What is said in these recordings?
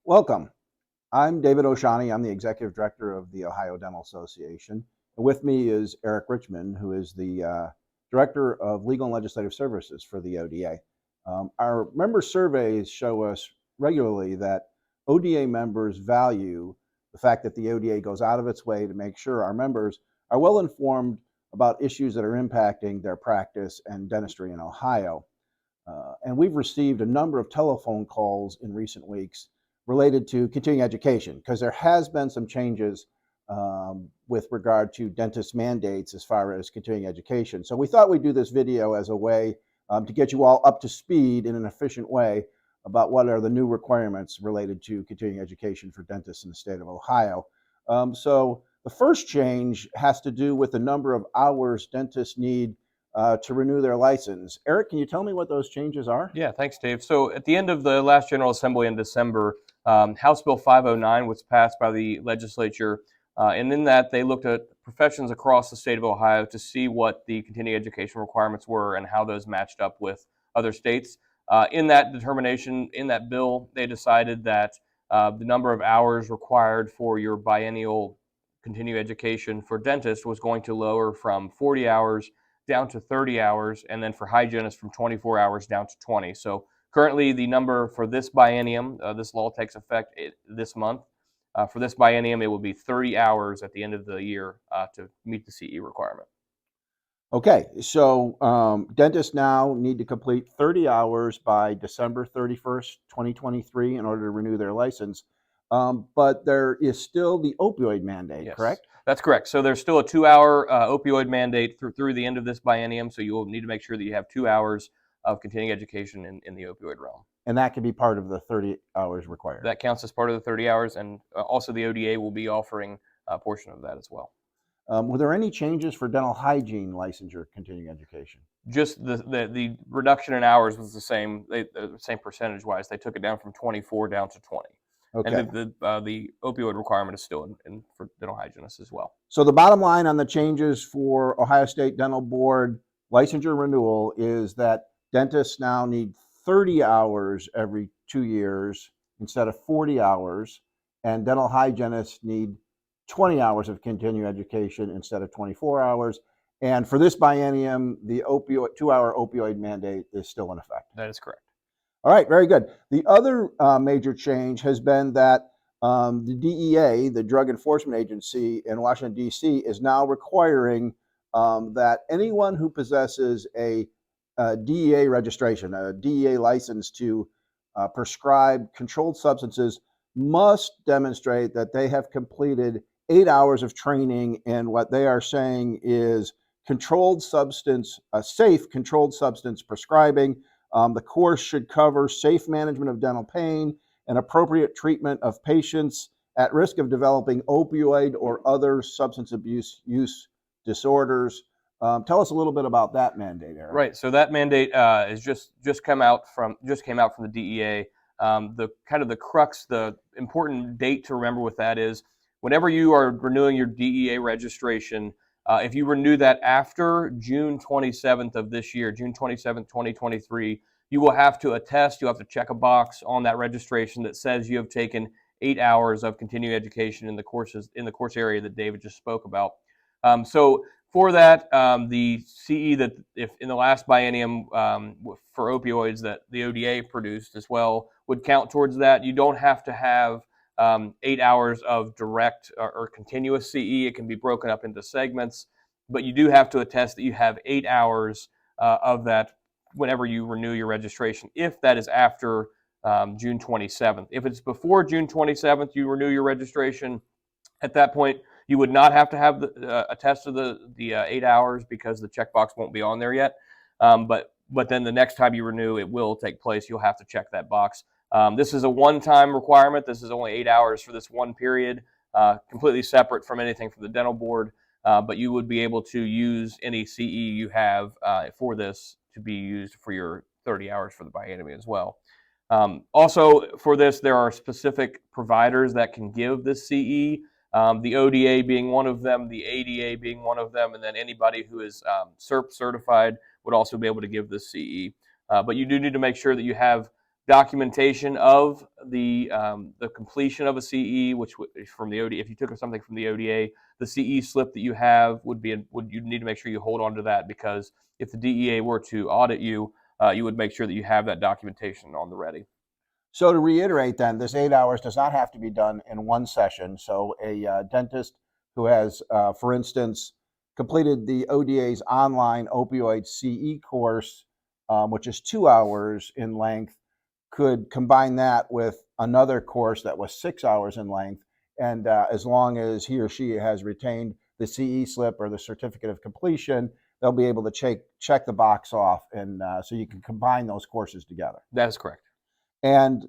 Welcome. I'm David O'Shaughnessy. I'm the Executive Director of the Ohio Dental Association. And with me is Eric Richmond, who is the Director of Legal and Legislative Services for the ODA. Our member surveys show us regularly that ODA members value the fact that the ODA goes out of its way to make sure our members are well informed about issues that are impacting their practice and dentistry in Ohio. And we've received a number of telephone calls in recent weeks related to continuing education, because there has been some changes with regard to dentist mandates as far as continuing education. So we thought we'd do this video as a way to get you all up to speed in an efficient way about what are the new requirements related to continuing education for dentists in the state of Ohio. So the first change has to do with the number of hours dentists need to renew their license. Eric, can you tell me what those changes are? Yeah, thanks, Dave. So at the end of the last General Assembly in December, House Bill 509 was passed by the legislature, and in that they looked at professions across the state of Ohio to see what the continuing education requirements were and how those matched up with other states. In that determination, in that bill, they decided that the number of hours required for your biennial continuing education for dentists was going to lower from 40 hours down to 30 hours, and then for hygienists from 24 hours down to 20. So currently the number for this biennium, this law takes effect this month. For this biennium, it will be 30 hours at the end of the year to meet the CE requirement. Okay, so dentists now need to complete 30 hours by December 31st, 2023 in order to renew their license. But there is still the opioid mandate, Yes, correct? that's correct. So there's still a 2-hour opioid mandate through the end of this biennium. So you will need to make sure that you have 2 hours of continuing education in the opioid realm. And that can be part of the 30 hours required. That counts as part of the 30 hours, and also the ODA will be offering a portion of that as well. Were there any changes for dental hygiene licensure continuing education? Just the reduction in hours was the same percentage wise. They took it down from 24 down to 20. Okay. And the opioid requirement is still in for dental hygienists as well. So the bottom line on the changes for Ohio State Dental Board licensure renewal is that dentists now need 30 hours every 2 years instead of 40 hours, and dental hygienists need 20 hours of continuing education instead of 24 hours. And for this biennium, the 2-hour opioid mandate is still in effect. That is correct. All right, very good. The other major change has been that the DEA, the Drug Enforcement Agency in Washington, D.C., is now requiring that anyone who possesses a DEA registration, a DEA license to prescribe controlled substances, must demonstrate that they have completed 8 hours of training in what they are saying is safe controlled substance prescribing. The course should cover safe management of dental pain and appropriate treatment of patients at risk of developing opioid or other substance abuse use disorders. Tell us a little bit about that mandate, Eric. Right. So that mandate is just came out from the DEA. The crux, the important date to remember with that is whenever you are renewing your DEA registration. If you renew that after June 27th of this year, June 27th, 2023, you will have to attest, you have to check a box on that registration that says you have taken 8 hours of continuing education in the course area that David just spoke about. So for that, the CE that if in the last biennium for opioids that the ODA produced as well would count towards that. You don't have to have 8 hours of direct or continuous CE. It can be broken up into segments, but you do have to attest that you have 8 hours of that whenever you renew your registration, if that is after June 27th. If it's before June 27th, you renew your registration. At that point, you would not have to have attest to the 8 hours because the checkbox won't be on there yet. But then the next time you renew, it will take place. You'll have to check that box. This is a one-time requirement. This is only 8 hours for this one period, completely separate from anything from the dental board. But you would be able to use any CE you have for this to be used for your 30 hours for the biennium as well. Also, for this, there are specific providers that can give this CE. The ODA being one of them, the ADA being one of them, and then anybody who is CERP certified would also be able to give this CE. But you do need to make sure that you have documentation of the completion of a CE, which from the ODA, if you took something from the ODA, the CE slip that you have would you need to make sure you hold on to that, because if the DEA were to audit you, you would make sure that you have that documentation on the ready. So to reiterate then, this 8 hours does not have to be done in one session. So a dentist who has, for instance, completed the ODA's online opioid CE course, which is 2 hours in length, could combine that with another course that was 6 hours in length. And as long as he or she has retained the CE slip or the certificate of completion, they'll be able to check the box off. And so you can combine those courses together. That is correct. And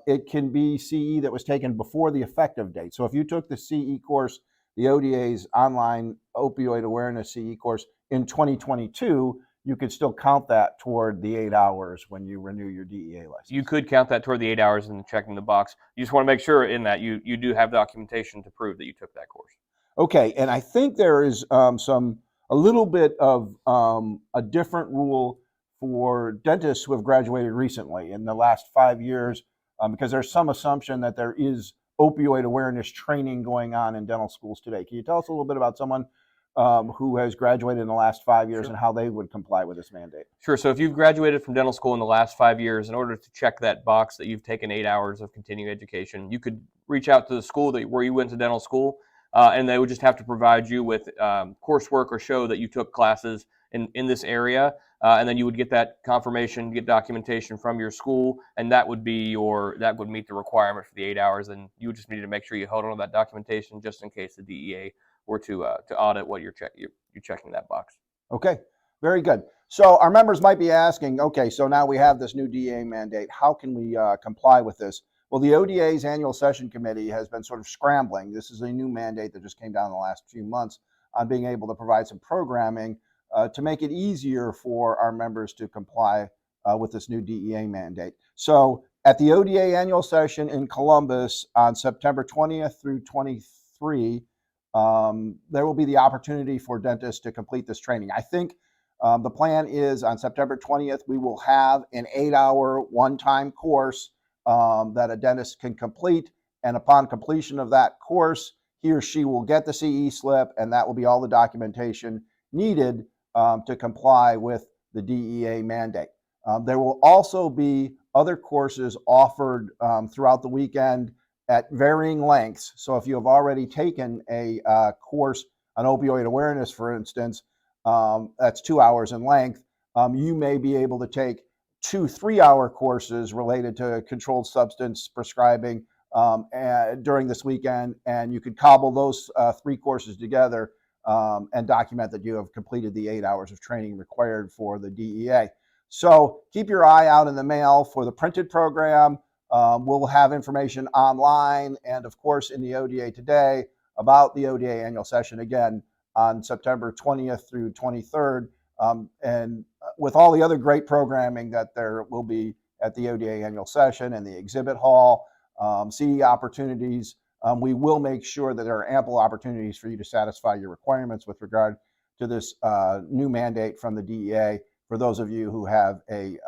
it can be CE that was taken before the effective date. So if you took the CE course, the ODA's online opioid awareness CE course in 2022, you could still count that toward the 8 hours when you renew your DEA license. You could count that toward the 8 hours and checking the box. You just want to make sure in that you do have documentation to prove that you took that course. Okay, and I think there is a little bit of a different rule for dentists who have graduated recently in the last 5 years, because there's some assumption that there is opioid awareness training going on in dental schools today. Can you tell us a little bit about someone who has graduated in the last 5 years and how they would comply with this mandate? Sure. So if you've graduated from dental school in the last 5 years, in order to check that box that you've taken 8 hours of continuing education, you could reach out to the school where you went to dental school, and they would just have to provide you with coursework or show that you took classes in this area, and then you would get that confirmation, get documentation from your school, and that would meet the requirement for the 8 hours. And you would just need to make sure you hold on to that documentation just in case the DEA were to audit what you're checking that box. Okay, very good. So our members might be asking, okay, so now we have this new DEA mandate. How can we comply with this? Well, the ODA's annual session committee has been sort of scrambling. This is a new mandate that just came down in the last few months on being able to provide some programming to make it easier for our members to comply with this new DEA mandate. So at the ODA annual session in Columbus on September 20th through 23, there will be the opportunity for dentists to complete this training. I think the plan is on September 20th, we will have an 8-hour one-time course that a dentist can complete. And upon completion of that course, he or she will get the CE slip, and that will be all the documentation needed to comply with the DEA mandate. There will also be other courses offered throughout the weekend at varying lengths. So if you have already taken a course on opioid awareness, for instance, that's 2 hours in length, you may be able to take 2 3-hour courses related to controlled substance prescribing during this weekend, and you could cobble those 3 courses together and document that you have completed the 8 hours of training required for the DEA. So keep your eye out in the mail for the printed program. We'll have information online and, of course, in the ODA today about the ODA annual session again on September 20th through 23rd. And with all the other great programming that there will be at the ODA annual session and the exhibit hall, CE opportunities, we will make sure that there are ample opportunities for you to satisfy your requirements with regard to this new mandate from the DEA for those of you who have a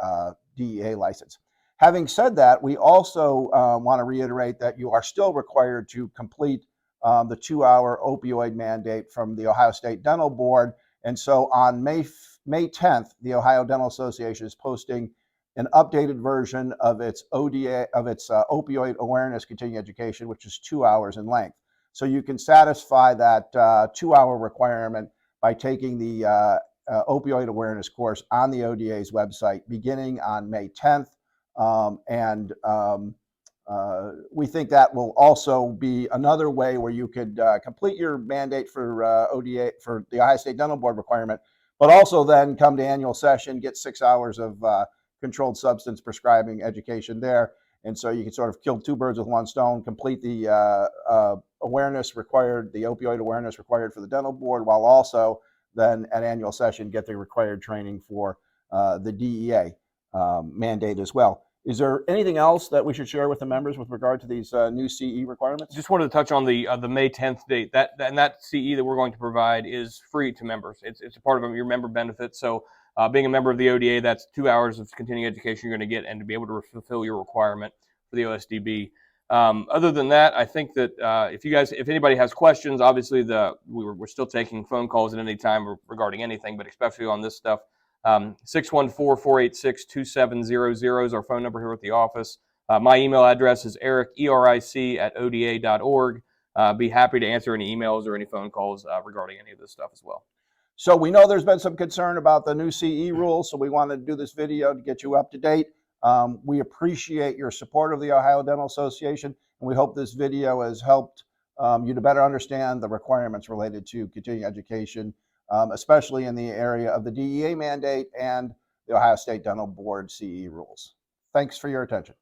DEA license. Having said that, we also want to reiterate that you are still required to complete the 2-hour opioid mandate from the Ohio State Dental Board. And so on May 10th, the Ohio Dental Association is posting an updated version of its opioid awareness continuing education, which is 2 hours in length. So you can satisfy that 2-hour requirement by taking the opioid awareness course on the ODA's website beginning on May 10th. We think that will also be another way where you could complete your mandate for ODA for the Ohio State Dental Board requirement, but also then come to annual session, get 6 hours of controlled substance prescribing education there. And so you can sort of kill 2 birds with 1 stone, complete the awareness required, the opioid awareness required for the dental board, while also then at annual session get the required training for the DEA mandate as well. Is there anything else that we should share with the members with regard to these new CE requirements? Just wanted to touch on the May 10th date. That CE that we're going to provide is free to members. It's a part of your member benefit. So Being a member of the ODA, that's 2 hours of continuing education you're going to get, and to be able to fulfill your requirement for the OSDB. Other than that, I think that if anybody has questions, obviously we're still taking phone calls at any time regarding anything, but especially on this stuff. 614-486-2700 is our phone number here at the office. My email address is eric@oda.org. Be happy to answer any emails or any phone calls regarding any of this stuff as well. So we know there's been some concern about the new CE rules, so we wanted to do this video to get you up to date. We appreciate your support of the Ohio Dental Association, and we hope this video has helped you to better understand the requirements related to continuing education, especially in the area of the DEA mandate and the Ohio State Dental Board CE rules. Thanks for your attention.